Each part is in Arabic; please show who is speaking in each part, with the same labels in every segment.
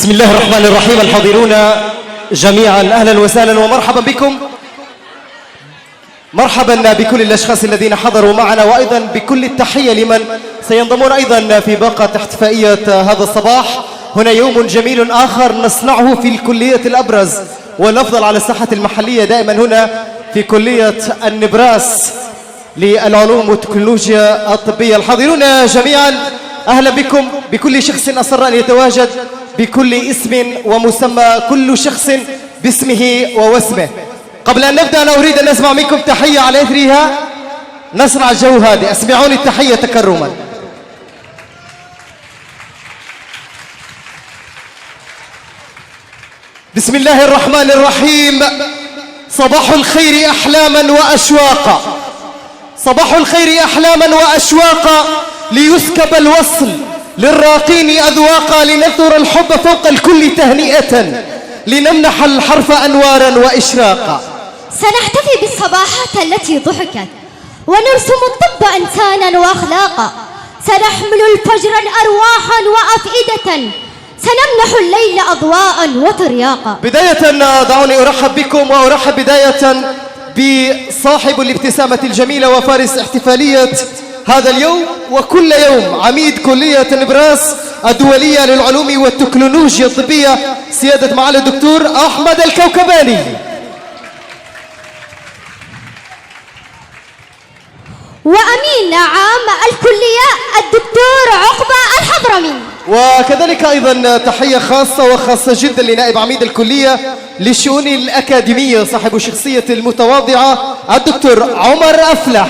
Speaker 1: بسم الله الرحمن الرحيم. الحاضرون جميعا أهلا وسهلا ومرحبا بكم. مرحبا بكل الأشخاص الذين حضروا معنا، وأيضا بكل التحية لمن سينضمون أيضا في باقة احتفائية هذا الصباح. هنا يوم جميل آخر نصنعه في الكلية الأبرز والأفضل على الساحة المحلية دائما هنا في كلية النبراس للعلوم والتكنولوجيا الطبية. الحاضرون جميعا أهلا بكم. بكل شخص أصر أن يتواجد بكل اسم ومسمى، كل شخص باسمه ووسمه. قبل أن نبدأ أنا أريد أن أسمع منكم تحية على إثرها نصنع الجو هادئ. اسمعوني التحية تكرما. بسم الله الرحمن الرحيم. صباح الخير أحلاما وأشواقا، صباح الخير أحلاما وأشواقا، ليسكب الوصل للراقين أذواقا، لنثر الحب فوق الكل تهنئة، لنمنح الحرف أنوارا وإشراقا.
Speaker 2: سنحتفي بالصباحات التي ضحكت، ونرسم الطب إنسانا وأخلاقا، سنحمل الفجر أرواحا وأفئدة، سنمنح الليل أضواء وترياقا.
Speaker 1: بداية دعوني أرحب بكم، وأرحب بداية بصاحب الابتسامة الجميلة وفارس احتفالية هذا اليوم وكل يوم، عميد كلية نبراس الدولية للعلوم والتكنولوجيا الطبية، سيادة معالي الدكتور أحمد الكوكباني.
Speaker 2: وأمين عام الكلية الدكتور عقبة الحضرمي.
Speaker 1: وكذلك أيضا تحية خاصة وخاصة جدا لنائب عميد الكلية للشؤون الأكاديمية صاحب الشخصية المتواضعة الدكتور عمر أفلح.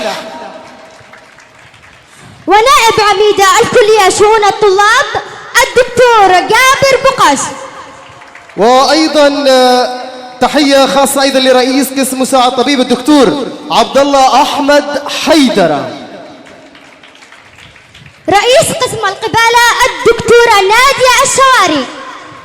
Speaker 2: ونائب عميد الكلية شؤون الطلاب الدكتور جابر بقش.
Speaker 1: وأيضا تحية خاصة أيضا لرئيس قسم مساعد طبيب الدكتور عبد الله أحمد حيدرة.
Speaker 2: رئيس قسم القبالة الدكتورة نادية الشواري.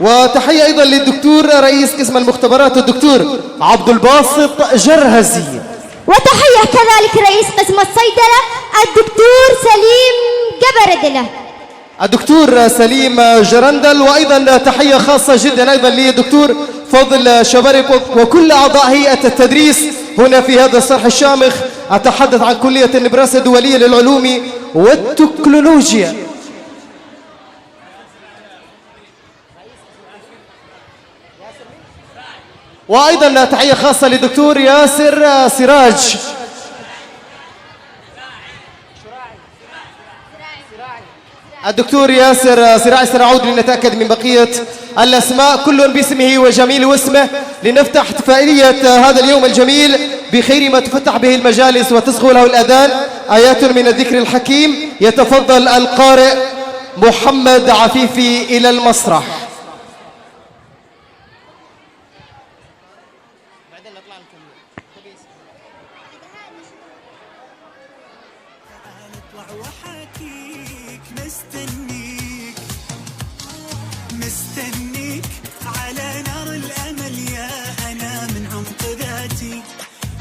Speaker 1: وتحية أيضا للدكتور رئيس قسم المختبرات الدكتور عبد الباسط جرهزي.
Speaker 2: وتحية كذلك رئيس قسم الصيدلة الدكتور سليم جبردلة.
Speaker 1: الدكتور سليم جرندل. وأيضا تحية خاصة جدا أيضا للدكتور فضل شبرب وكل أعضاء هيئة التدريس هنا في هذا الصرح الشامخ. أتحدث عن كلية النبراس الدولية للعلوم والتكنولوجيا. وأيضا تحية خاصة للدكتور ياسر سراج. الدكتور ياسر سراج. سنعود لنتأكد من بقية الأسماء كل باسمه وجميل واسمه، لنفتح احتفالية هذا اليوم الجميل بخير ما تفتح به المجالس وتصغو له الأذان. آيات من الذكر الحكيم. يتفضل القارئ محمد عفيفي إلى المسرح.
Speaker 3: مستنيك على نار الأمل يا أنا من عمق ذاتي،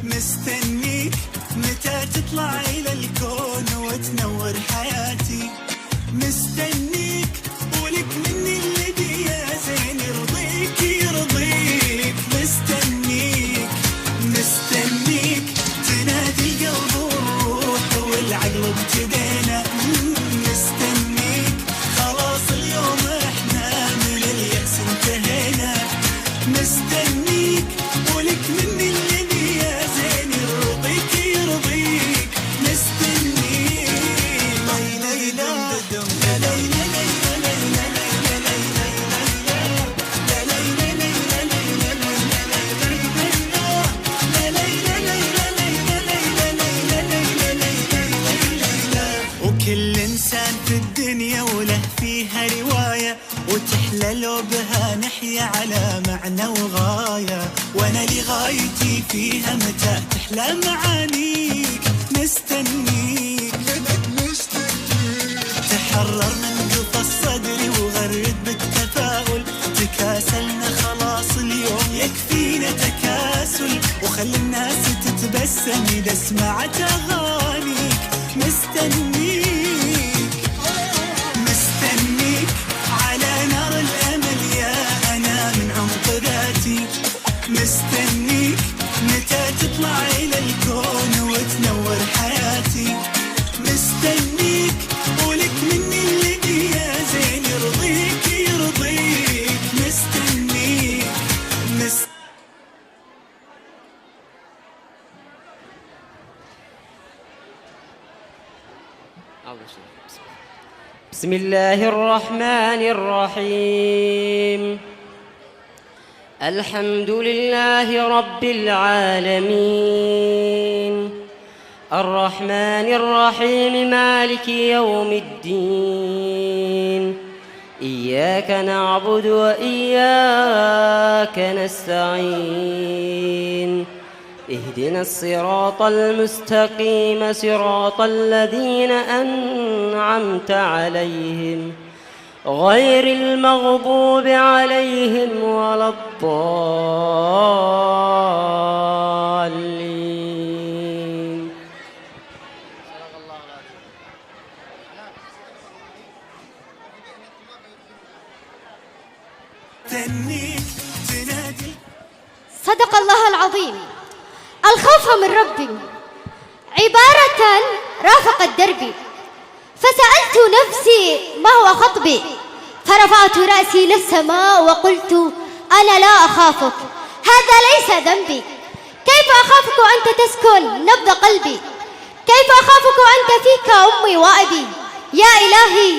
Speaker 3: مستنيك متى تطلع إلى الكون وتنور حياتي، مستنيك ولك مني الذي يا زين يرضيك يرضيك، مستنيك مستنيك تنادي القلب والروح والعقل ابتدينا، مستنيك خلاص اليوم احنا من اليأس انتهينا، مستنيك ولك مني الذي يا زين يرضيك يرضيك، مستنيك ليلى ليلى وكل إنسان في الدنيا وله فيها رواية، وتحلى لو بها نحيا على معنى وغاية، وأنا لغايتي فيها متى تحلى معانيك، مستنيك تحرر من قفص صدري وغرد بالتفاؤل، تكاسلنا خلاص اليوم يكفينا تكاسل، وخلي الناس تتبسم إذا سمعت أغانيك، مستنيك مستنيك على نار الأمل يا متى تطلع إلى الكون وتنور حياتي. مستنيك ولك مني الذي يا زين يرضيك يرضيك. مستنيك
Speaker 4: بسم الله الرحمن الرحيم. الحمد لله رب العالمين الرحمن الرحيم مالك يوم الدين. إياك نعبد وإياك نستعين. اهدنا الصراط المستقيم صراط الذين أنعمت عليهم غير المغضوب عليهم ولا الضالين.
Speaker 2: صدق الله العظيم. الخوف من ربي عبارة رافقت دربي، فسألت نفسي ما هو خطبي، فرفعت رأسي للسماء وقلت أنا لا أخافك، هذا ليس ذنبي. كيف أخافك وأنت تسكن نبض قلبي؟ كيف أخافك وأنت فيك أمي وأبي؟ يا إلهي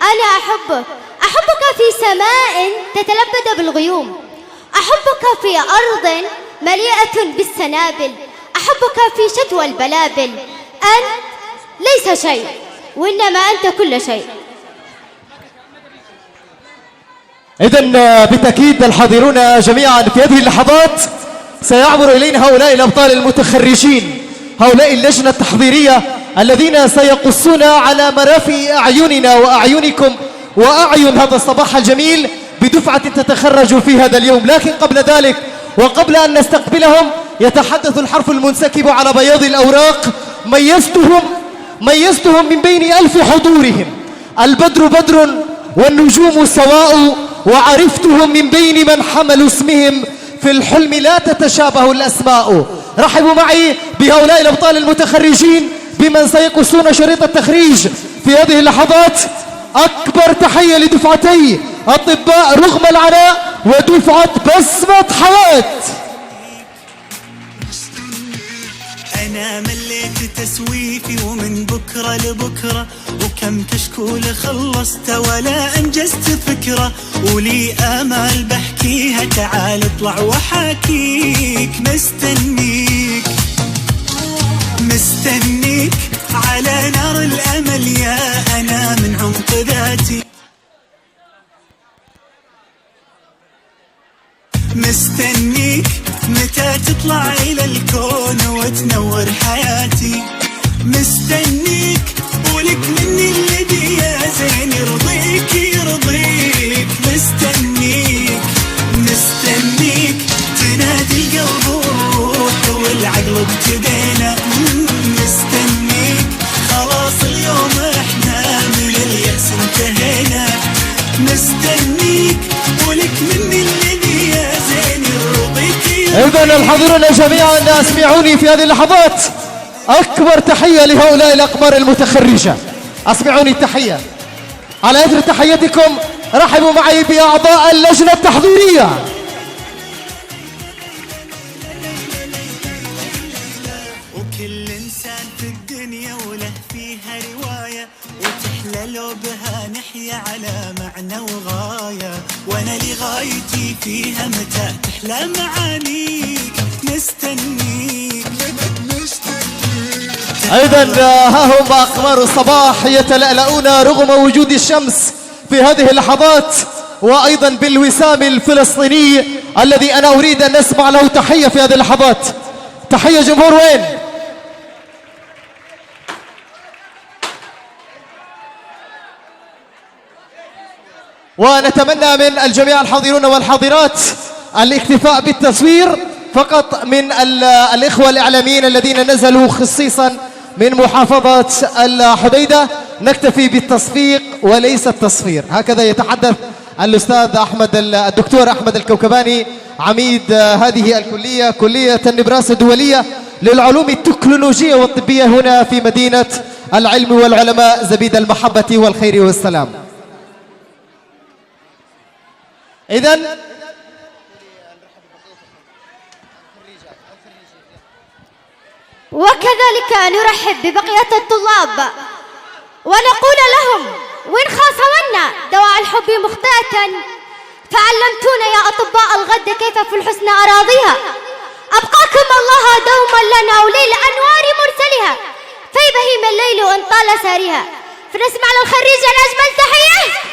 Speaker 2: أنا أحبك، أحبك في سماء تتلبد بالغيوم، أحبك في أرض مليئة بالسنابل، أحبك في شتوى البلابل. أنت ليس شيء وإنما أنت كل شيء.
Speaker 1: إذن بالتأكيد الحاضرون جميعا في هذه اللحظات سيعبر إلينا هؤلاء الأبطال المتخرجين، هؤلاء اللجنة التحضيرية الذين سيقصون على مرافئ أعيننا وأعينكم وأعين هذا الصباح الجميل بدفعة تتخرج في هذا اليوم. لكن قبل ذلك وقبل أن نستقبلهم يتحدث الحرف المنسكب على بياض الأوراق. ميزتهم من بين ألف حضورهم، البدر بدر والنجوم سواء، وعرفتهم من بين من حملوا اسمهم في الحلم لا تتشابه الأسماء. رحبوا معي بهؤلاء الأبطال المتخرجين بمن سيقصون شريط التخريج في هذه اللحظات. أكبر تحية لدفعتي أطباء رغم العناء ودفعة بسمة حياة.
Speaker 3: أنا مليت تسويفي ومن بكرة لبكرة، وكم كشكول خلصت ولا أنجزت فكرة، ولي آمال بحكيها تعال اطلع وحاكيك. مستنيك على نار الأمل يا أنا من عمق ذاتي. مستنيك متى تطلع إلى الكون وتنور حياتي. مستنيك ولك مني الذي يا زين يرضيك يرضيك. مستنيك تنادي القلب والروح والعقل ابتدينا. مستنيك خلاص اليوم احنا من اليأس انتهينا. مستنيك ولك مني الذي يا زين يرضيك.
Speaker 1: إذن الحاضرون جميعا اسمعوني في هذه اللحظات أكبر تحية لهؤلاء الأقمار المتخرجة. اسمعوني التحية. على إثر تحيتكم رحبوا معي بأعضاء اللجنة التحضيرية.
Speaker 3: وكل إنسان في الدنيا وله فيها رواية، وتحلى لو بها نحيا على معنى وغاية. وأنا لغايتي فيها متى تحلى معانيك. مستنيك.
Speaker 1: أيضا ها هم أقمار الصباح يتلألؤون رغم وجود الشمس في هذه اللحظات، وأيضا بالوسام الفلسطيني الذي أنا أريد أن نسمع له تحية في هذه اللحظات. تحية جمهور وين؟ ونتمنى من الجميع الحاضرين والحاضرات الاكتفاء بالتصوير فقط من الإخوة الإعلاميين الذين نزلوا خصيصا من محافظة الحديدة. نكتفي بالتصفيق وليس التصفير. هكذا يتحدث الأستاذ الدكتور أحمد الكوكباني عميد هذه الكلية، كلية النبراس الدولية للعلوم التكنولوجية والطبية هنا في مدينة العلم والعلماء، زبيد المحبة والخير والسلام. إذن
Speaker 2: وكذلك نرحب ببقية الطلاب ونقول لهم: وإن خاصمنا دواء الحب مخطئة فعلمتونا يا أطباء الغد كيف في الحسن أراضيها. أبقاكم الله دوما لنا وليل أنوار مرسلها، في بهيم الليل وإن طال سارها. فنسمع للخريج الأجمل تحية.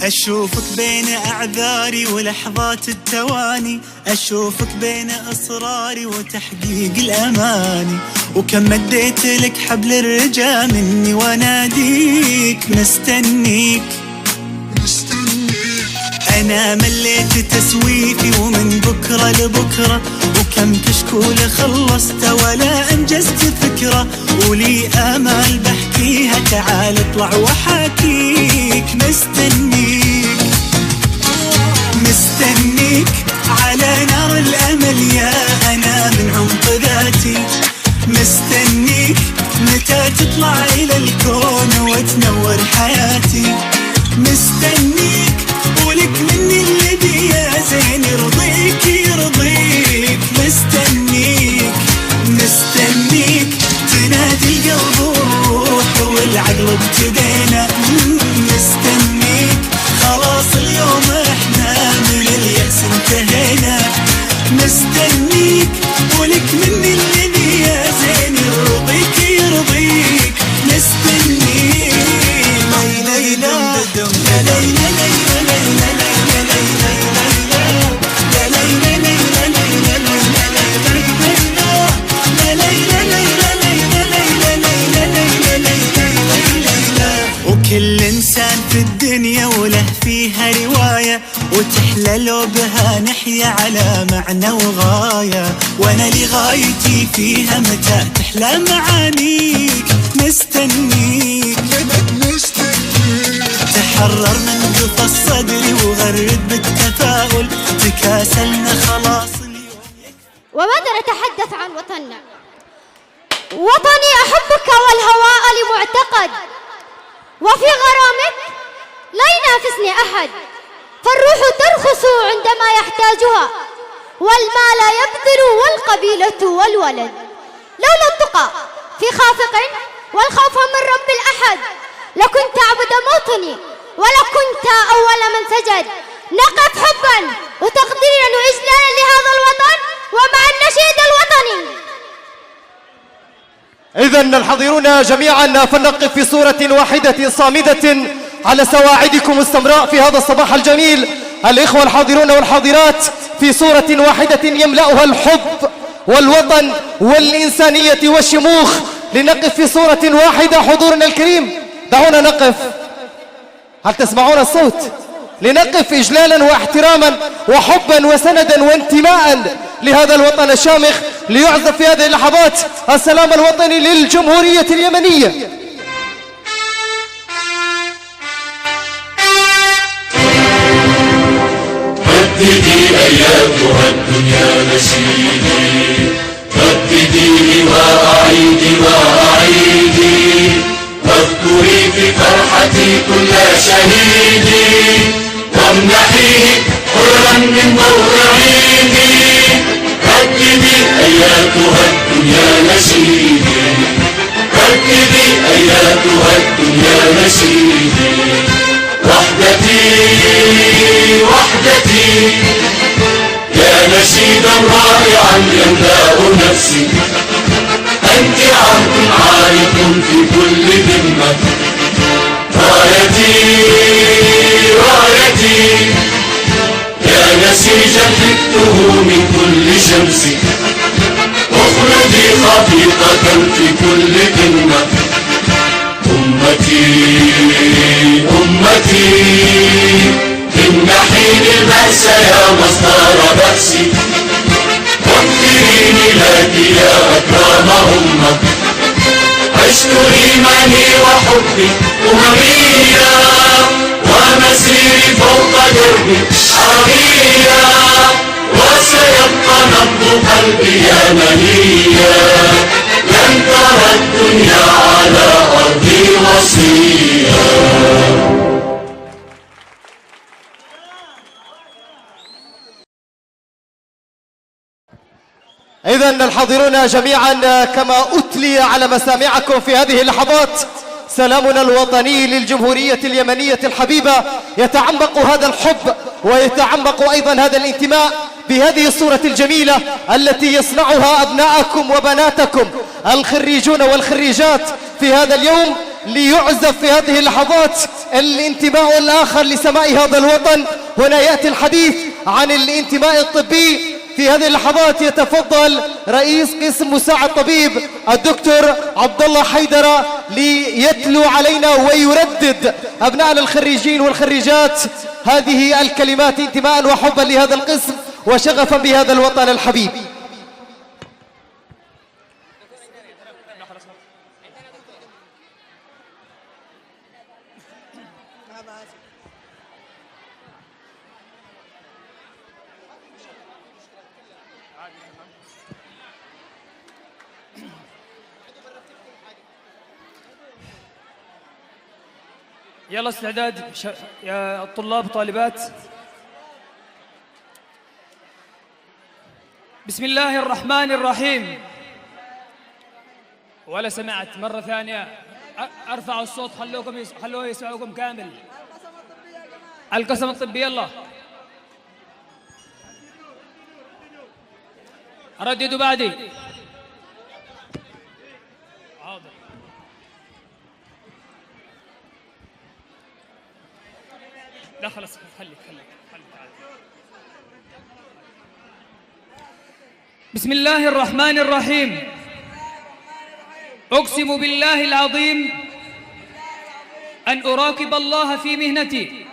Speaker 3: أشوفك بين أعذاري ولحظات التواني، أشوفك بين إصراري وتحقيق الأماني، وكم مديت لك حبل الرجا مني واناديك مستنيك. أنا مليت تسويفي ومن بكرة لبكرة، وكم كشكول خلصت ولا أنجزت فكرة، ولي آمال بحكيها تعال اطلع وحاكيك. مستنيك على نار الأمل يا أنا من عمق ذاتي، مستنيك متى تطلع إلى الكون وتنور حياتي، مستنيك ولك مني الذي يا زين يرضيك يرضيك. مستنيك تنادي القلب والروح والعقل ابتدينا، مستنيك خلاص اليوم احنا من اليأس انتهينا، مستنيك ولك مني الذي يا زين يرضيك يرضيك. مستنيك وكل إنسان في الدنيا وله فيها رواية، وتحلى لو بها نحيا على معنى وغاية، وأنا لغايتي فيها متى تحلى معانيك. مستنيك تحرر من قفص الصدر وغرد بالتفاؤل، تكاسلنا خلاص اليوم.
Speaker 2: وماذا نتحدث عن وطننا؟ وطني أحبك والهواء لمعتقد، وفي غرامك لا ينافسني أحد، فالروح ترخص عندما يحتاجها، والمال يبذل والقبيلة والولد. لولا التقى في خافق والخوف من رب الأحد، لكنت عبد موطني ولكنت أول من سجد. نقف حبا وتقديرا وإجلالا لهذا الوطن ومع النشيد الوطني.
Speaker 1: إذن الحاضرون جميعا فلنقف في صورة واحدة صامدة على سواعدكم السمراء في هذا الصباح الجميل. الإخوة الحاضرون والحاضرات في صورة واحدة يملأها الحب والوطن والإنسانية والشموخ. لنقف في صورة واحدة حضورنا الكريم، دعونا نقف. هل تسمعون الصوت؟ لنقف إجلالا واحتراما وحبا وسندا وانتماء لهذا الوطن الشامخ. ليعزف في هذه اللحظات السلام الوطني للجمهورية اليمنية.
Speaker 5: رددي أيامها الدنيا نشيدي، رددي وأعيدي وأعيدي، واذكري في فرحتي كل شهيدي، وامنحيه حرا من ضوء عيدي. رددي أياتها الدنيا نشيدي، رددي أياتها الدنيا نشيدي. وحدتي يا نشيدا رائعا يملأ نفسي أنت عهد عارق في كل ذمة رايتي رايتي يا نسيجا حكته من كل شمس اخلدي خفيقة في كل قمة أمتي أمتي إن حين البأس يا مصدر بأسي وانفريني لك يا أكرم أمة عشت إيماني وحبي أممية ومسيري فوق دربي عربية وسيبقى نبض قلبي يمنية لن ترى الدنيا على أرضي وصية.
Speaker 1: إذن الحاضرون جميعا كما أتلي على مسامعكم في هذه اللحظات سلامنا الوطني للجمهورية اليمنية الحبيبة، يتعمق هذا الحب ويتعمق أيضا هذا الانتماء بهذه الصورة الجميلة التي يصنعها أبناءكم وبناتكم الخريجون والخريجات في هذا اليوم، ليعزف في هذه اللحظات الانتماء الآخر لسماء هذا الوطن. هنا يأتي الحديث عن الانتماء الطبي. في هذه اللحظات يتفضل رئيس قسم مساعد طبيب الدكتور عبد الله حيدر ليتلو علينا ويردد أبناء الخريجين والخريجات هذه الكلمات انتماء وحبا لهذا القسم وشغفا بهذا الوطن الحبيب.
Speaker 6: يلا استعداد يا الطلاب طالبات. بسم الله الرحمن الرحيم. ولا سمعت مرة ثانية؟ ارفعوا الصوت، خلوه يسمعوكم كامل. القسم الطبي يلا رددوا بعدي. حاضر. لا خلاص خليك. بسم الله الرحمن الرحيم. أقسم بالله العظيم أن أراقب الله في مهنتي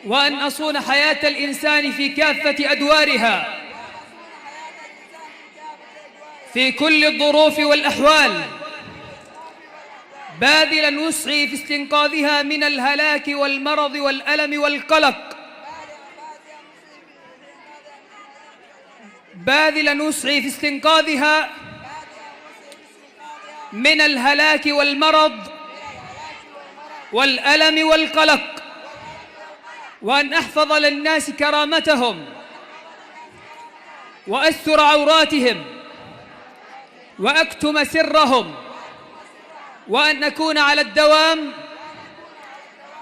Speaker 6: وأن أصون حياة الإنسان في كافة أدوارها في كل الظروف والأحوال، باذلا وسعي في استنقاذها من الهلاك والمرض والألم والقلق، باذلا وسعي في استنقاذها من الهلاك والمرض والألم والقلق، وأن أحفظ للناس كرامتهم وأستر عوراتهم وأكتم سرهم، وأن أكون على الدوام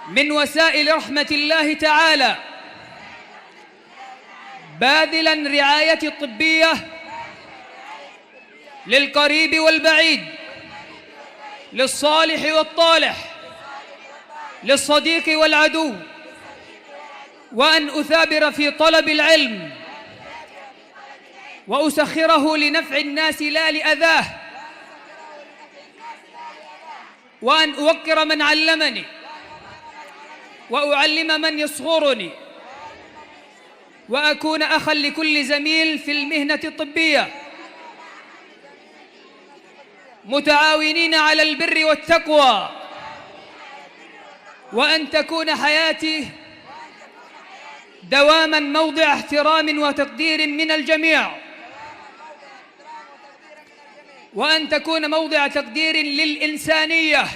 Speaker 6: من وسائل رحمة الله تعالى، باذلا رعاية الطبية للقريب والبعيد، للصالح والطالح، للصديق والعدو، وأن أثابر في طلب العلم وأسخره لنفع الناس لا لأذاه، وأن أوقر من علمني وأعلم من يصغرني، وأكون أخا لكل زميل في المهنة الطبية، متعاونين على البر والتقوى، وأن تكون حياتي دواما موضع احترام وتقدير من الجميع، وأن تكون موضع تقدير للإنسانية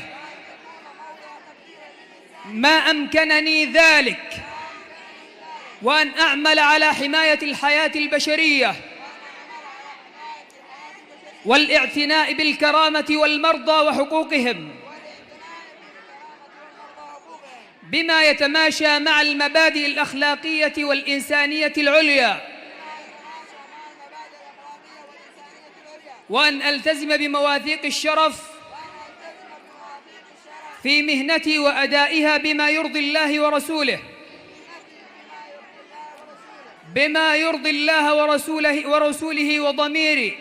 Speaker 6: ما أمكنني ذلك، وأن أعمل على حماية الحياة البشرية والاعتناء بالكرامة والمرضى وحقوقهم، بما يتماشى مع المبادئ الأخلاقية والإنسانية العليا، وأن ألتزم بمواثيق الشرف في مهنتي وأدائها بما يرضي الله ورسوله، بما يرضي الله ورسوله وضميري،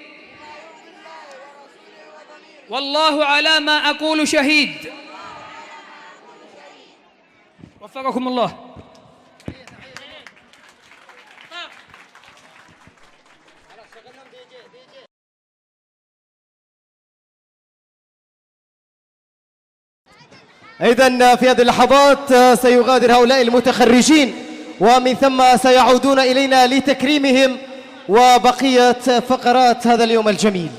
Speaker 6: والله على ما أقول شهيد. وفقكم الله.
Speaker 1: إذن في هذه اللحظات سيغادر هؤلاء المتخرجين، ومن ثم سيعودون إلينا لتكريمهم وبقية فقرات هذا اليوم الجميل.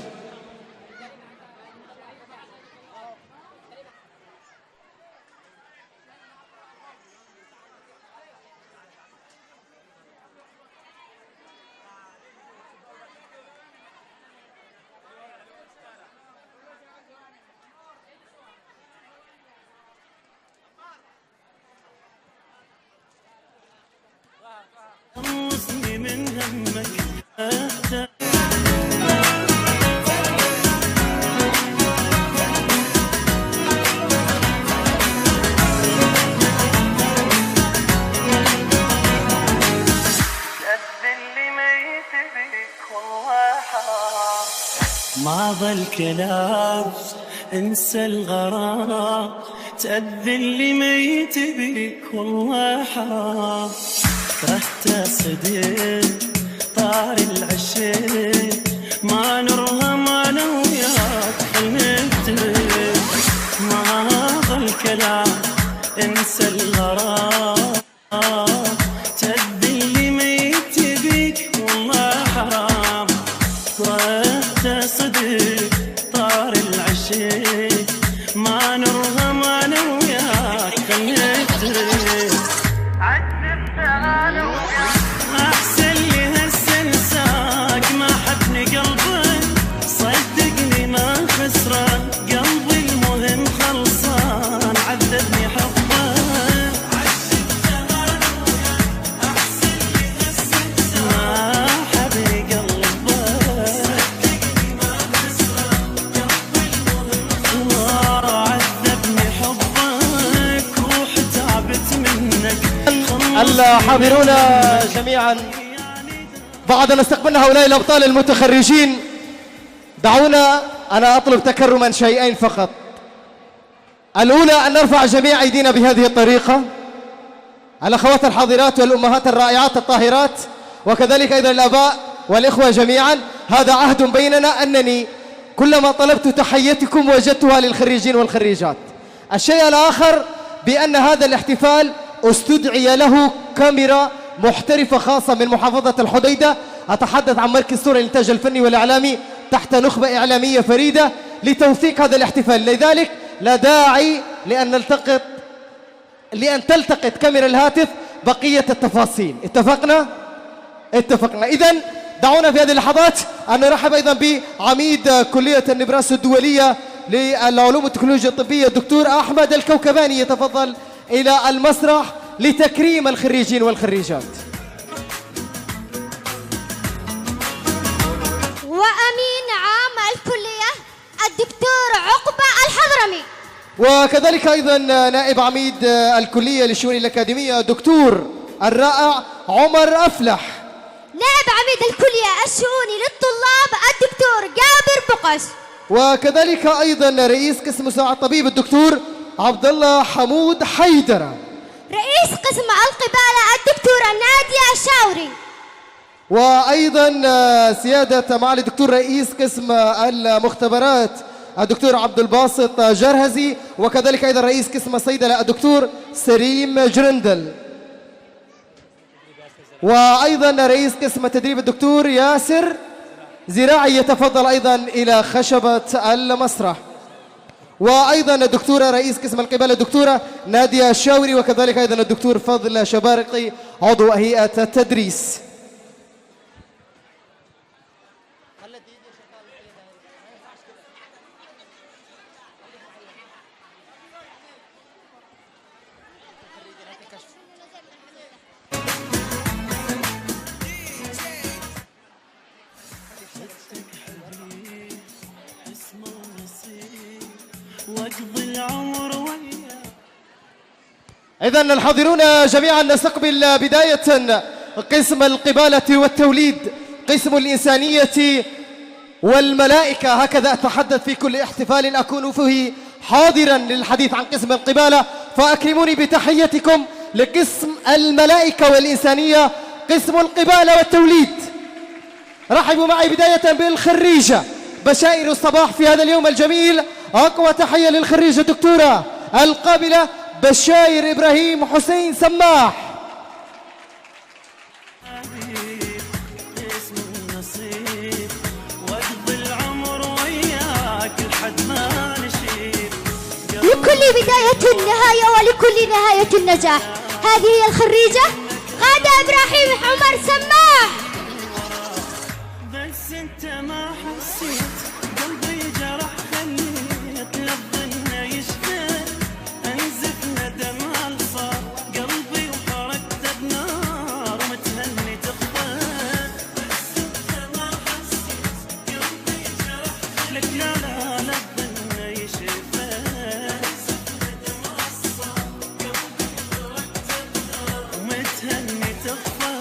Speaker 3: خلصني من همك ما ظل كلام انسى الغرام، تأذن لي ميت بيك والله حرام. رحت صدق طار العشق ما نرهم انا وياك خلنفترق. ما ظل كلام انسى الغرام، تأذن لي ميت بيك والله حرام. رحت صدق طار العشق ما نرهم انا وياك خلنفترق. أحسن لي هالسنساك ما حبني قلبك، صدقني ما خسران قلبي المهم خلصان، عذبني حبك. أحسن لي هالسنساك ما حبني قلبك، صدقني ما خسران قلبي المهم عذبني حبك، روح تعبت منك.
Speaker 1: الحاضرون جميعا، بعد أن استقبلنا هؤلاء الأبطال المتخرجين، دعونا أنا أطلب تكرما شيئين فقط. الأولى أن نرفع جميع أيدينا بهذه الطريقة، الأخوات الحاضرات والأمهات الرائعات الطاهرات، وكذلك أيضا الآباء والإخوة جميعا. هذا عهد بيننا أنني كلما طلبت تحيتكم وجدتها للخريجين والخريجات. الشيء الآخر بأن هذا الاحتفال استدعي له كاميرا محترفة خاصة من محافظة الحديدة، أتحدث عن مركز صورة للإنتاج الفني والإعلامي تحت نخبة إعلامية فريدة لتوثيق هذا الاحتفال. لذلك لا داعي لأن تلتقط كاميرا الهاتف بقية التفاصيل. اتفقنا؟ اتفقنا. إذن دعونا في هذه اللحظات أن نرحب أيضا بعميد كلية النبراس الدولية للعلوم والتكنولوجيا الطبية الدكتور أحمد الكوكباني، يتفضل إلى المسرح لتكريم الخريجين والخريجات.
Speaker 2: وأمين عام الكلية الدكتور عقبة الحضرمي،
Speaker 1: وكذلك أيضا نائب عميد الكلية للشؤون الأكاديمية دكتور الرائع عمر أفلح،
Speaker 2: نائب عميد الكلية الشؤون للطلاب الدكتور جابر بقش،
Speaker 1: وكذلك أيضا رئيس قسم مساعد طبيب الدكتور عبد الله حمود حيدرة،
Speaker 2: رئيس قسم القبالة الدكتورة نادية الشاوري،
Speaker 1: وأيضا سيادة معالي الدكتور رئيس قسم المختبرات الدكتور عبد الباسط جرهزي، وكذلك أيضا رئيس قسم الصيدلة الدكتور سريم جرندل، وأيضا رئيس قسم التدريب الدكتور ياسر زراعي، يتفضل أيضا إلى خشبة المسرح. وأيضا الدكتورة رئيس قسم القبالة الدكتورة نادية الشاوري، وكذلك أيضا الدكتور فضل شبارقي عضو هيئة التدريس.
Speaker 3: العمر وياك.
Speaker 1: إذن الحاضرون جميعا نستقبل بداية قسم القبالة والتوليد، قسم الإنسانية والملائكة، هكذا أتحدث في كل احتفال أكون فيه حاضرا للحديث عن قسم القبالة، فأكرموني بتحيتكم لقسم الملائكة والإنسانية، قسم القبالة والتوليد. رحبوا معي بداية بالخريجة بشائر الصباح في هذا اليوم الجميل. أقوى تحية للخريجة الدكتورة القابلة بشاير إبراهيم حسين سماح.
Speaker 3: اسم النصيب واقضي العمر وياك لحد ما نشيب.
Speaker 2: لكل بداية نهاية ولكل نهاية النجاح. هذه هي الخريجة غادة إبراهيم عمر سماح.
Speaker 3: بس انت ما حسيت قلبي جرح خليت للظن يشتاق انزف ندم الصار قلبي وحركت بنار متهني تخفى. بس انت ما حسيت قلبي جرح لك لا لا للظن يشتاق ندم الصار قلبي وحركت بنار متهني تخفى.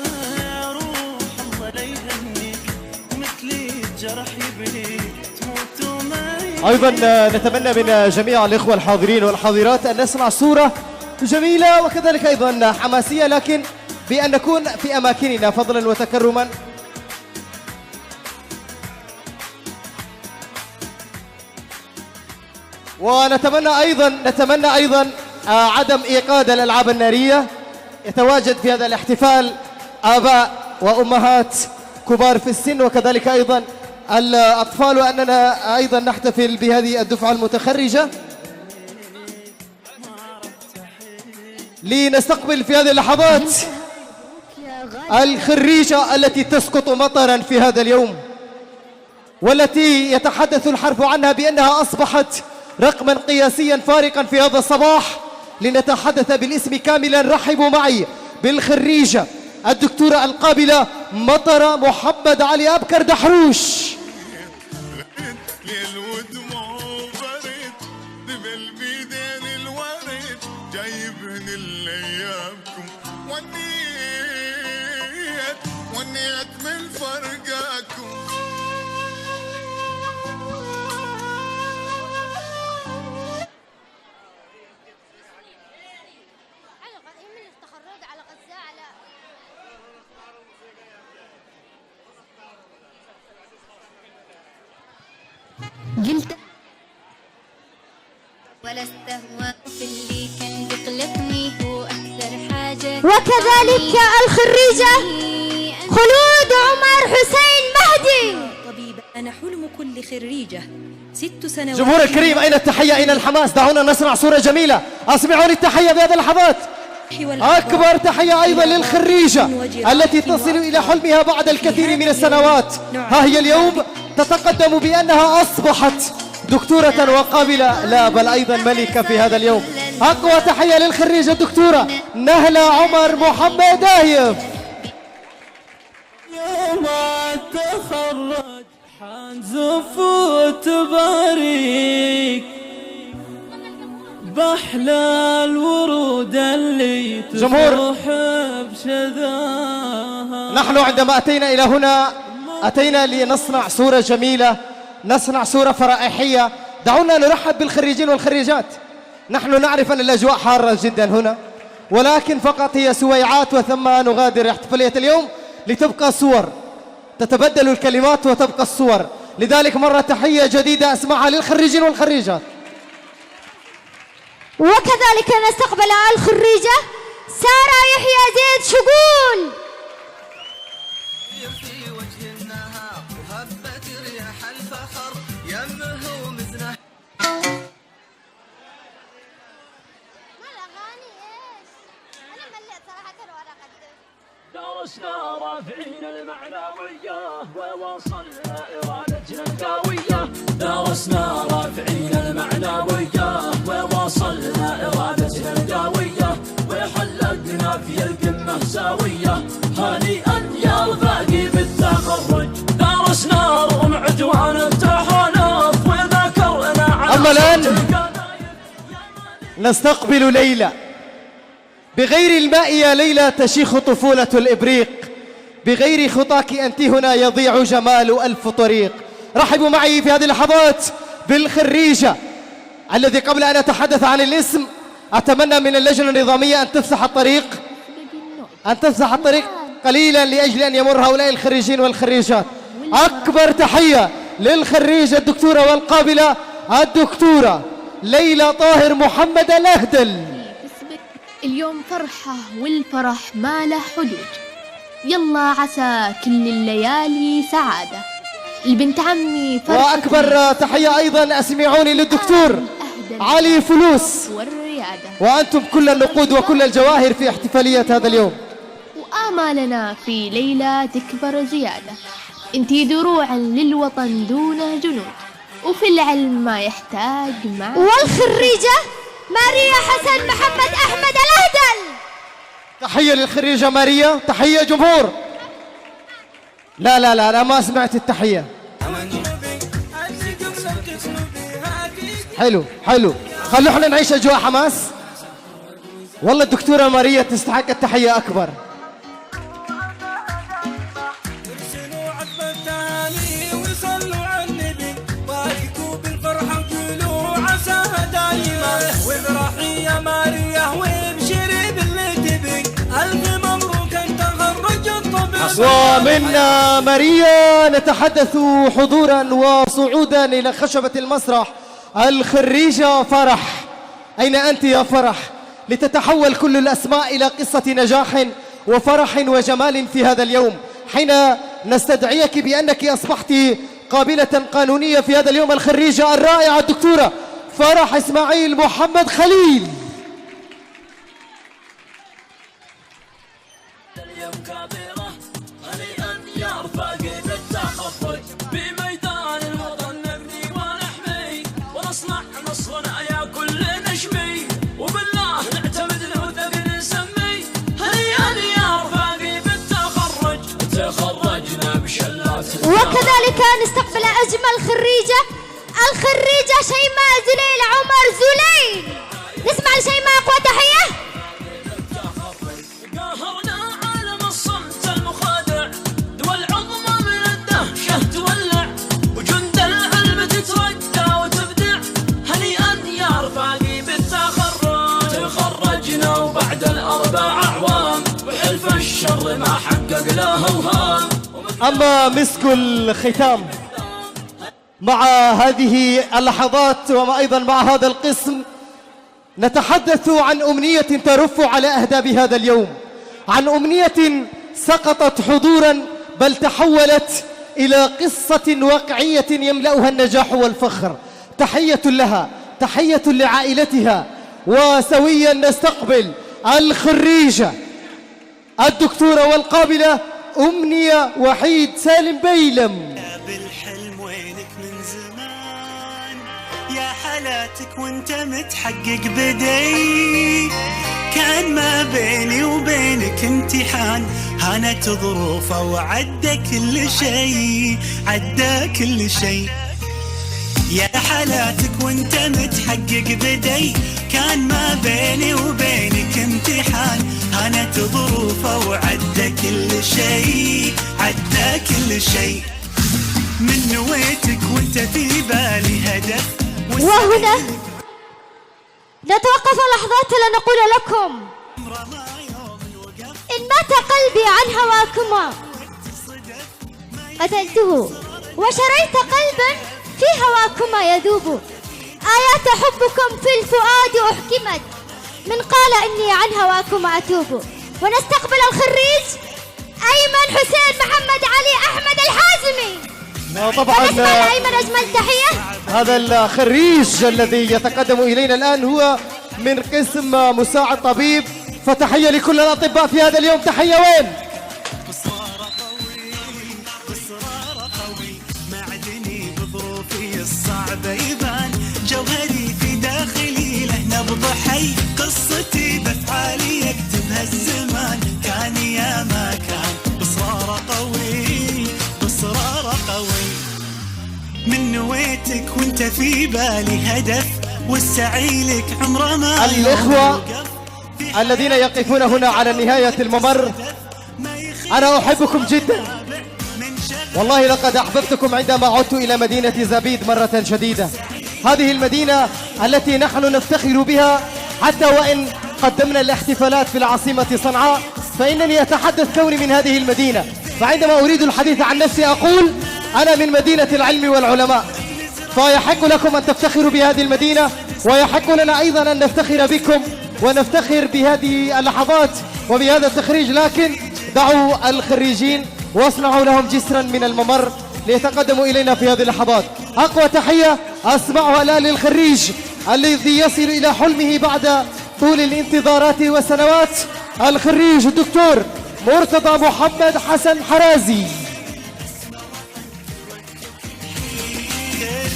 Speaker 3: روح الله لا يهنيك مثلي الجرح يبنيك تموت وما
Speaker 1: أيضا نتمنى من جميع الإخوة الحاضرين والحاضرات أن نسمع صورة جميلة وكذلك أيضا حماسية، لكن بأن نكون في أماكننا فضلا وتكرما. ونتمنى أيضا عدم إيقاد الألعاب النارية. يتواجد في هذا الاحتفال آباء وأمهات كبار في السن وكذلك أيضا الأطفال، وأننا أيضا نحتفل بهذه الدفعة المتخرجة لنستقبل في هذه اللحظات الخريجة التي تسقط مطرا في هذا اليوم، والتي يتحدث الحرف عنها بأنها أصبحت رقما قياسيا فارقا في هذا الصباح. لنتحدث بالاسم كاملا. رحبوا معي بالخريجة الدكتورة القابلة مطر محمد علي أبكر دحروش.
Speaker 7: ليل ودموع برد دبل بيدين الورد جايبهن الايامكم ونيت من فرقاكم.
Speaker 8: قلت ولا استهوى في اللي كان بيقلقني هو أكثر حاجة.
Speaker 2: وكذلك الخريجة خلود عمر حسين مهدي.
Speaker 9: طبيبة أنا حلم كل خريجة 6 سنوات.
Speaker 1: جمهور الكريم، أين التحية أين الحماس؟ دعونا نسمع صورة جميلة. أسمعوني التحية بهذه اللحظات. أكبر تحية أيضا للخريجة التي تصل إلى حلمها بعد الكثير من السنوات. ها هي اليوم تتقدم بأنها أصبحت دكتورة وقابلة، لا بل أيضا ملكة في هذا اليوم. أقوى تحية للخريجة الدكتورة نهلة عمر محمد دايف.
Speaker 10: يوم التخرج حنزف وتباريك بأحلى الورود اللي تفرح بشذاها.
Speaker 1: نحن عندما أتينا إلى هنا أتينا لنصنع صورة جميلة، نصنع صورة فرائحية. دعونا نرحب بالخريجين والخريجات. نحن نعرف أن الأجواء حارة جدا هنا، ولكن فقط هي سويعات وثم نغادر احتفالية اليوم لتبقى صور، تتبدل الكلمات وتبقى الصور. لذلك مرة تحية جديدة أسمعها للخريجين والخريجات.
Speaker 2: وكذلك نستقبل الخريجة سارة يحيى زيد شقول.
Speaker 11: في وجه النهار وهبت رياح الفخر يمه ومزنه.
Speaker 2: ما الأغاني إيش؟ أنا مليت صراحة وأنا أقدم.
Speaker 10: درسنا رافعين المعنوية ووصلنا إرادتنا القوية. درسنا رافعين المعنوية ووصلنا إرادتنا القوية وحلقنا في القمة ساوية. هنيئا يا رفاقي بالتخرج. درسنا رغم عدوان التحالف وذكرنا.
Speaker 1: أما الآن نستقبل ليلى. بغير الماء يا ليلى تشيخ طفولة الإبريق، بغير خطاك أنت هنا يضيع جمال ألف طريق. رحبوا معي في هذه اللحظات بالخريجة الذي قبل أن أتحدث عن الاسم أتمنى من اللجنة النظامية أن تفسح الطريق قليلا لأجل أن يمر هؤلاء الخريجين والخريجات. أكبر تحية للخريجة الدكتورة والقابلة الدكتورة ليلى طاهر محمد الأهدل.
Speaker 12: اليوم فرحة والفرح ما له حدود، يلا عسى كل الليالي سعادة. البنت عمي فرحة.
Speaker 1: وأكبر تحية أيضا أسمعوني للدكتور علي فلوس
Speaker 12: والريادة،
Speaker 1: وأنتم كل النقود وكل الجواهر في احتفالية هذا اليوم.
Speaker 12: وآمالنا في ليلى تكبر زيادة، انتي دروعا للوطن دون جنود، وفي العلم ما يحتاج معه.
Speaker 2: والخريجة ماريا حسن محمد أحمد الأهدل.
Speaker 1: تحية للخريجة ماريا. تحية جمهور. لا لا لا أنا ما سمعت التحية. حلو حلو، خلوا احنا نعيش أجواء حماس. والله الدكتورة ماريا تستحق التحية أكبر.
Speaker 10: وافرحي يا ماريا وابشري باللي تبي، ألف مبروك أنت خرج الطب.
Speaker 1: ومن ماريا نتحدث حضورا وصعودا إلى خشبة المسرح الخريجة فرح. أين أنت يا فرح لتتحول كل الأسماء إلى قصة نجاح وفرح وجمال في هذا اليوم، حين نستدعيك بأنك أصبحت قابلة قانونية في هذا اليوم. الخريجة الرائعة الدكتورة فرح إسماعيل محمد خليل.
Speaker 10: اليوم كبيرة هنيئا يا رفاقي بالتخرج، بميدان الوطن نبني ونحمي ونصنع نصرنا يا كل نشمي، وبالله نعتمد الهدى نسمي. هنيئا يا رفاقي بالتخرج، تخرجنا بشلات.
Speaker 2: وكذلك نستقبل أجمل خريجة، الخريجة شيماء زليل عمر زليل. نسمع لشيماء أقوى تحية.
Speaker 10: قاهرنا عالم الصمت المخادع، دول عظمى من الدهشة تولع، وجند العلم تتردى وتبدع. هنيئا يا رفاقي بالتخرج، تخرجنا وبعد ال4 أعوام، وحلف الشر ما حقق له اوهام.
Speaker 1: أما مسك الختام مع هذه اللحظات وأيضا مع هذا القسم نتحدث عن أمنية ترف على أهداب هذا اليوم، عن أمنية سقطت حضورا بل تحولت إلى قصة واقعية يملأها النجاح والفخر. تحية لها، تحية لعائلتها. وسويا نستقبل الخريجة الدكتورة والقابلة أمنية وحيد سالم بيلم.
Speaker 3: بالحلم وينك من زمان، يا حالاتك وانت متحقق بدي، كان ما بيني وبينك امتحان، هانت ظروفه وعدى كل شيء، عدى كل شيء. يا حالاتك وانت متحقق بدي، كان ما بيني وبينك امتحان، هانت ظروفه وعدى كل شيء، عدى كل شيء. من نويتك وانت في بالي هدف.
Speaker 2: وهنا نتوقف لحظات لنقول لكم إن مات قلبي عن هواكما قتلته، وشريت قلبا في هواكما يذوب. آيات حبكم في الفؤاد أحكمت، من قال إني عن هواكما أتوب. ونستقبل الخريج أيمن حسين محمد علي أحمد الحازمي.
Speaker 1: طبعا
Speaker 2: أيمن أجمل تحية.
Speaker 1: هذا الخريج الذي يتقدم إلينا الآن هو من قسم مساعد طبيب، فتحية لكل الأطباء في هذا اليوم. تحية وين؟
Speaker 3: بصرار قوي معدني بظروفي الصعبة يبان، جوهري في داخلي له نبض حي، قصتي بأفعالي يكتبها الزمان، كان يا ما كان. بصرار قوي، بصرار قوي، من نويتك وانت في بالي هدف، والسعي لك عمره ما
Speaker 1: الإخوة الذين يقفون هنا على نهاية الممر، أنا أحبكم جدا والله، لقد أحببتكم عندما عدت إلى مدينة زبيد مرة شديدة. هذه المدينة التي نحن نفتخر بها، حتى وإن قدمنا الاحتفالات في العاصمة صنعاء فإنني أتحدث كوني من هذه المدينة. فعندما أريد الحديث عن نفسي أقول أنا من مدينة العلم والعلماء، فيحق لكم أن تفتخروا بهذه المدينة، ويحق لنا أيضا أن نفتخر بكم ونفتخر بهذه اللحظات وبهذا التخريج. لكن دعوا الخريجين واصنعوا لهم جسرا من الممر ليتقدموا إلينا في هذه اللحظات. أقوى تحية أسمعها الآن للخريج الذي يصل إلى حلمه بعد طول الانتظارات والسنوات، الخريج الدكتور مرتضى محمد حسن حرازي.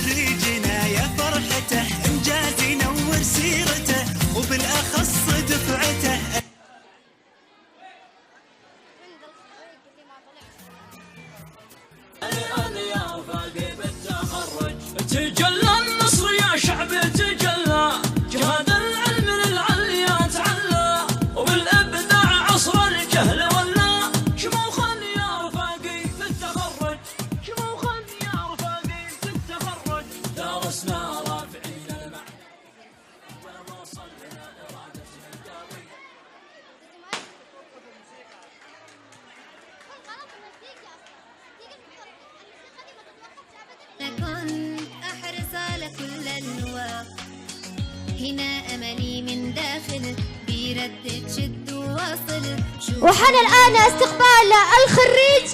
Speaker 3: خريجنا يا فرحته، انجاز ينور سيرته وبالاخص دفعته.
Speaker 10: تجلى النصر يا شعب تجلى، جهاد العلم للعليا تعلى، وبالابداع عصر الجهل ولا، شموخا يا رفاقي في التخرج، شموخا يا رفاقي في التخرج، درسنا رافعين المعنى ووصلنا ارادتنا الداوي.
Speaker 8: كنت أحرص على كل النواق، هنا أملي من داخل بيردد شد وواصل.
Speaker 2: وحان الآن استقبال الخريج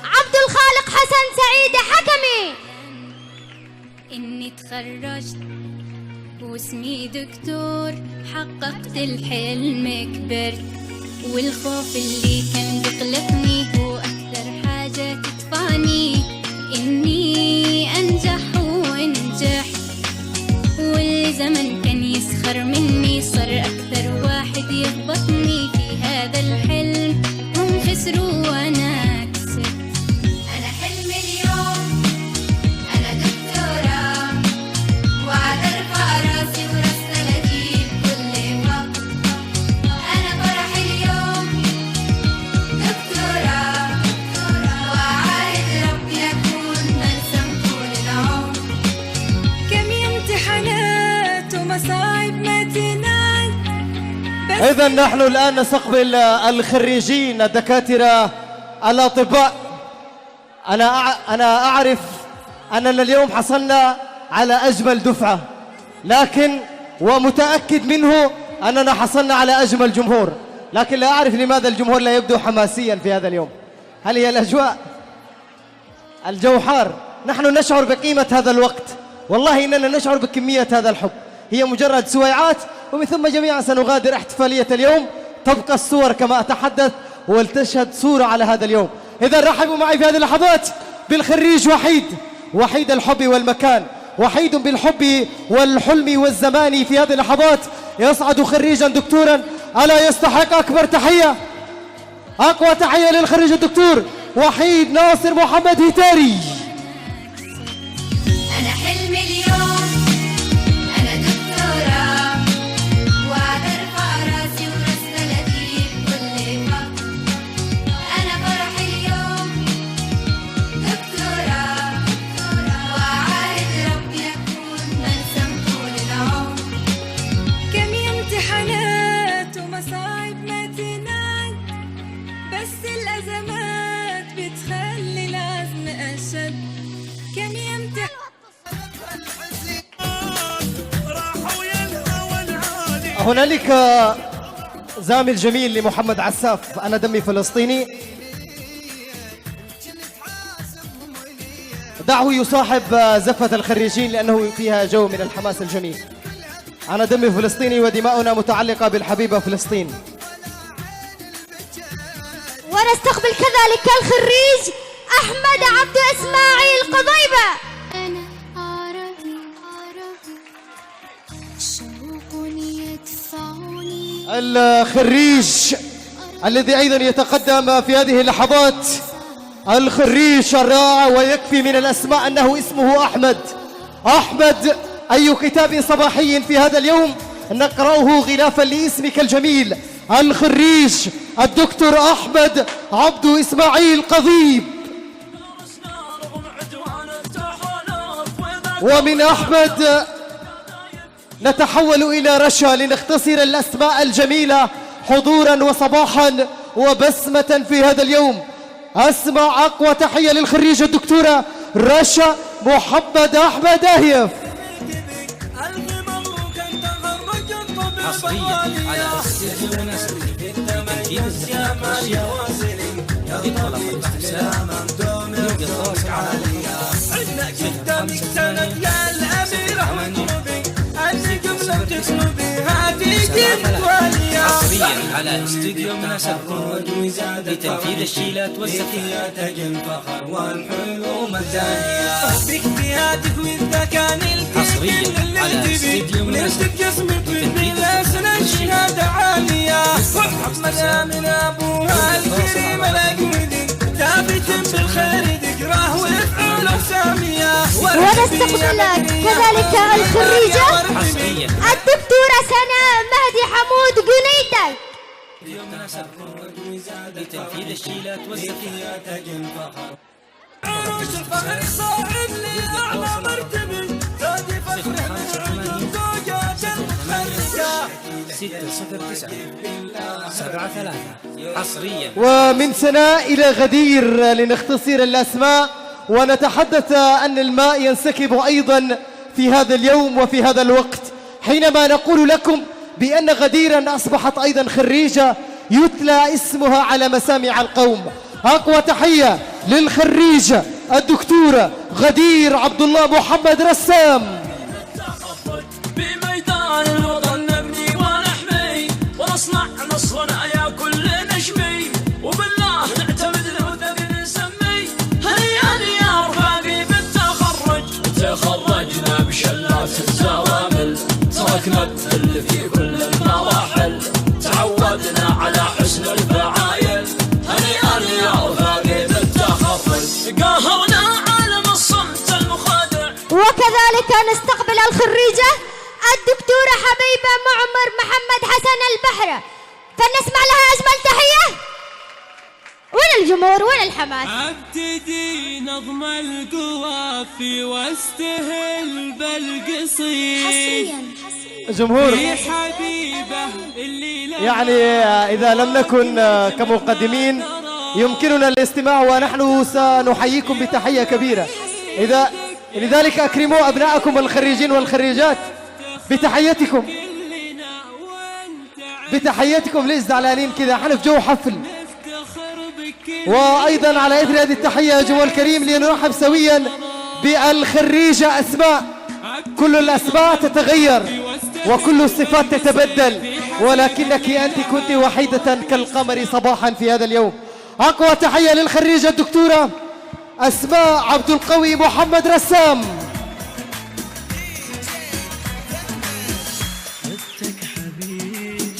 Speaker 2: عبد الخالق حسن سعيد حكمي.
Speaker 8: إني تخرجت واسمي دكتور، حققت الحلم كبرت، والخوف اللي كان بيقلقني هو أكثر حاجة تدفعني إني أنجح وانجحت، والزمن كان يسخر مني صار أكثر واحد يضبطني في هذا الحلم، هم خسروا وأنا كسبت. أنا حلمي اليوم أنا دكتورة، وعد أرفع راسي وراسنا أجيب كل فقر. أنا فرحي اليوم دكتورة، وعايد ربي أكون ملزم طول العمر.
Speaker 9: كم امتحانات ومصاعب ما تنعد.
Speaker 1: إذا نحن الآن نستقبل الخريجين الدكاترة الأطباء. أنا أعرف أننا اليوم حصلنا على أجمل دفعة، لكن ومتأكد منه أننا حصلنا على أجمل جمهور، لكن لا أعرف لماذا الجمهور لا يبدو حماسيا في هذا اليوم. هل هي الأجواء؟ الجو حار. نحن نشعر بقيمة هذا الوقت، والله إننا نشعر بكمية هذا الحب. هي مجرد سويعات، ومن ثم جميعا سنغادر احتفالية اليوم. تبقى الصور كما أتحدث ولتشهد صورة على هذا اليوم. إذا رحبوا معي في هذه اللحظات بالخريج وحيد، وحيد الحب والمكان، وحيد بالحب والحلم والزمان. في هذه اللحظات يصعد خريجا دكتورا، ألا يستحق أكبر تحية؟ أقوى تحية للخريج الدكتور وحيد ناصر محمد هتاري.
Speaker 8: أنا حلمي اليوم أنا دكتورة، وعد أرفع راسي وراسنا لأجيب كل فقر. أنا فرحي اليوم دكتورة، وعايد ربي أكون ملزم طول العمر.
Speaker 9: كم امتحانات ومصاعب ما تنعد، بس الأزمات بتخلي العزم أشد. كم امتحانات
Speaker 1: هنالك زامل جميل لمحمد عساف، أنا دمي فلسطيني، دعه يصاحب زفة الخريجين لأنه فيها جو من الحماس الجميل. أنا دمي فلسطيني ودماؤنا متعلقة بالحبيبة فلسطين.
Speaker 2: ونستقبل كذلك الخريج أحمد عبد إسماعيل قضيبة.
Speaker 8: أنا عربي شوق يدفعني.
Speaker 1: الخريج الذي أيضا يتقدم في هذه اللحظات، الخريج الرائع، ويكفي من الأسماء أنه اسمه أحمد أي كتاب صباحي في هذا اليوم نقرأه غلافا لاسمك الجميل الخريج الدكتور أحمد عبدو إسماعيل قضيب. ومن أحمد نتحول إلى رشا لنختصر الأسماء الجميلة حضورا وصباحا وبسمة في هذا اليوم. أسمع أقوى تحية للخريجة الدكتورة رشا محمد أحمد داهيف.
Speaker 10: حصريا على استديو نسر تنفيذ يا ماليا وازلي يطلب الاستفسار يلقى الراسك عالية عندنا قدامك سند يا الأميرة مطلوبي النجم لم تطلبي هاتيك الوالية. حصريا على استديو نسر لتنفيذ الشيلات والسفينة تاج الفخر والحلوم الدانية باجتهادك والذكاء
Speaker 13: حصريا على استديو نسر
Speaker 10: شهادة عالية ومحمد من أبوها الكريم الأجودي ثابت بالخير ذكراه ويفعله سامية.
Speaker 2: ونستقبل كذلك الخريجة الدكتورة سناء مهدي حمود قنيدة.
Speaker 13: لتنفيذ الشيلات والسفينة تاج الفخر
Speaker 10: عروش الفخر صاعد لي أعلى مرتبة زادي فخر من زوجات الخريجة
Speaker 13: 609 73 حصريا.
Speaker 1: ومن سناء إلى غدير لنختصر الأسماء ونتحدث أن الماء ينسكب أيضا في هذا اليوم وفي هذا الوقت حينما نقول لكم بأن غديرا أصبحت أيضا خريجة يتلى اسمها على مسامع القوم. أقوى تحية للخريجة الدكتورة غدير عبد الله محمد رسام.
Speaker 10: بميدان الوطن نبني ونحمي ونصنع نصرنا يا كل نشمي وبالله نعتمد له نسمي هيا يا رفاقي بالتخرج تخرجنا بشلات الزوامل تركنا الذل في كل المراحل تعودنا على حسن الفعايل هيا يا رفاقي بالتخرج قاهرنا عالم الصمت المخادع.
Speaker 2: وكذلك نستقبل الخريجة الدكتورة حبيبة معمر محمد حسن البحرة فلنسمع لها أجمل تحية. وين الجمهور وين الحماس؟
Speaker 10: ابتدي نظم القوافي واستهل بالقصيد
Speaker 1: جمهور
Speaker 10: حبيبة اللي
Speaker 1: يعني إذا لم نكن كمقدمين يمكننا الاستماع ونحن سنحييكم بتحية كبيرة. لذلك أكرموا أبناءكم الخريجين والخريجات بتحياتكم ليش زعلانين كذا؟ احنا في جو حفل. وأيضا على إثر هذه التحية يا جمهور الكريم لنرحب سويا بالخريجة أسماء. كل الأسماء تتغير وكل الصفات تتبدل ولكنك أنت كنت وحيدة كالقمر صباحا في هذا اليوم. أقوى تحية للخريجة الدكتورة أسماء عبد القوي محمد رسام.
Speaker 10: ودك حبيب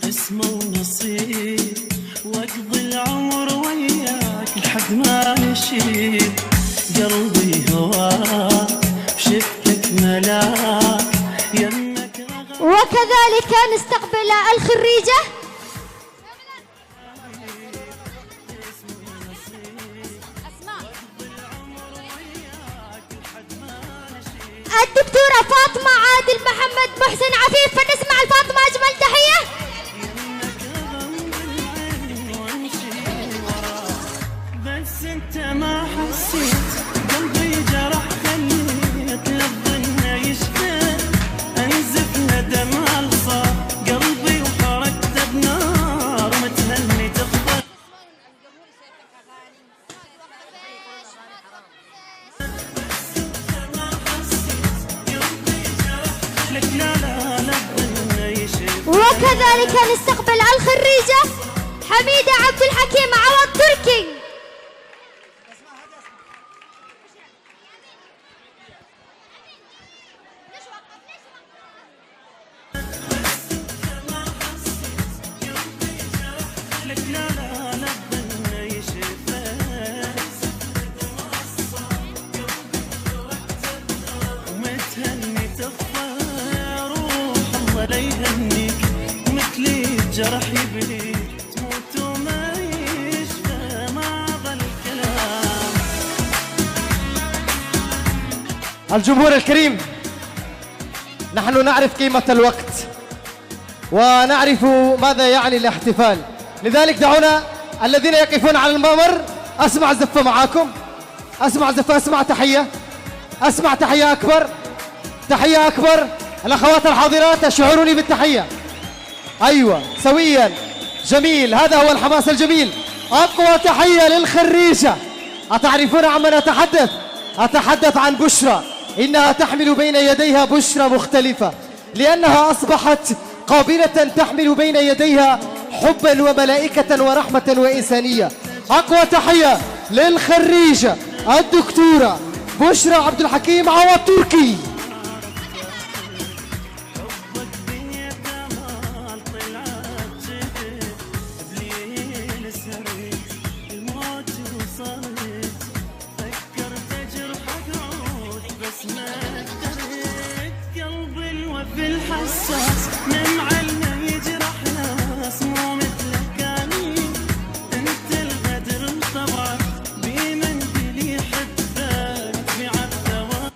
Speaker 10: اسمه ونصيب واقضي العمر وياك لحد ما نشيب قلبي هواك شفتك ملاك يمك.
Speaker 2: وكذلك نستقبل الخريجة الدكتورة فاطمة عادل محمد محسن عفيف فنسمع الفاطمة أجمل تحية.
Speaker 10: بس انت ما حسيت قلبي جرح خليت للظن يشفى انزف ندم الصار قلبي وحركت بنار متهني تخبر.
Speaker 2: وكذلك نستقبل الخريجة حميدة عبد الحكيم عوض تركي.
Speaker 10: ومتهني
Speaker 3: الجرح يبلي تموت وما يشفى ما ظل كلام.
Speaker 1: الجمهور الكريم، نحن نعرف قيمة الوقت ونعرف ماذا يعني الاحتفال، لذلك دعونا الذين يقفون على الممر أسمع زفة معاكم، أسمع زفة، أسمع تحية، أسمع تحية أكبر، تحية أكبر. الأخوات الحاضرات اشعروني بالتحية. أيوة سويا، جميل، هذا هو الحماس الجميل. أقوى تحية للخريجة. أتعرفون عمن أتحدث؟ أتحدث عن بشرى. إنها تحمل بين يديها بشرى مختلفة، لأنها أصبحت قابلة تحمل بين يديها حبا وملائكة ورحمة وإنسانية. أقوى تحية للخريجة الدكتورة بشرى عبد الحكيم عوض تركي.
Speaker 3: بالحساس من علمه يجرح ناس مو مثلك اني انت الغدر طبعك بمنديل يحبك بعالدوام.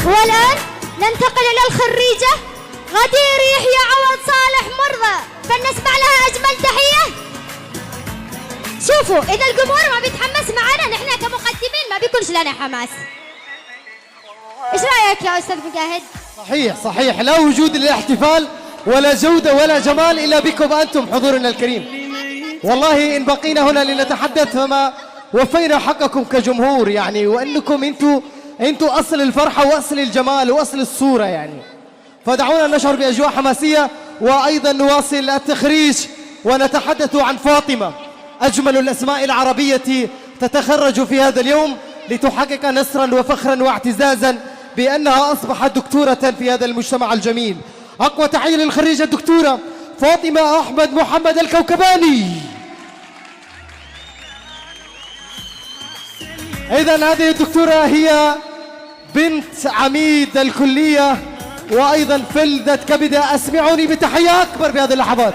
Speaker 2: والآن ننتقل إلى الخريجة غدير يحيى عوض صالح مرضى، فلنسمع لها أجمل تحية. شوفوا إذا الجمهور ما بيتحمس معنا نحن كمقدمين ما بيكونش لنا حماس. إيش رأيك يا أستاذ مجاهد؟
Speaker 1: صحيح صحيح، لا وجود للاحتفال ولا جودة ولا جمال إلا بكم أنتم حضورنا الكريم. والله إن بقينا هنا لنتحدث فما وفينا حقكم كجمهور يعني، وأنكم أنتوا أصل الفرحة وأصل الجمال وأصل الصورة يعني. فدعونا نشعر بأجواء حماسية وأيضا نواصل التخريج ونتحدث عن فاطمة، أجمل الأسماء العربية تتخرج في هذا اليوم لتحقق نصرا وفخرا واعتزازا بأنها أصبحت دكتورة في هذا المجتمع الجميل. أقوى تحية للخريجة الدكتورة فاطمة أحمد محمد الكوكباني. إذن هذه الدكتورة هي بنت عميد الكلية وأيضا فلذة كبدة. أسمعوني بتحية أكبر في هذه اللحظات.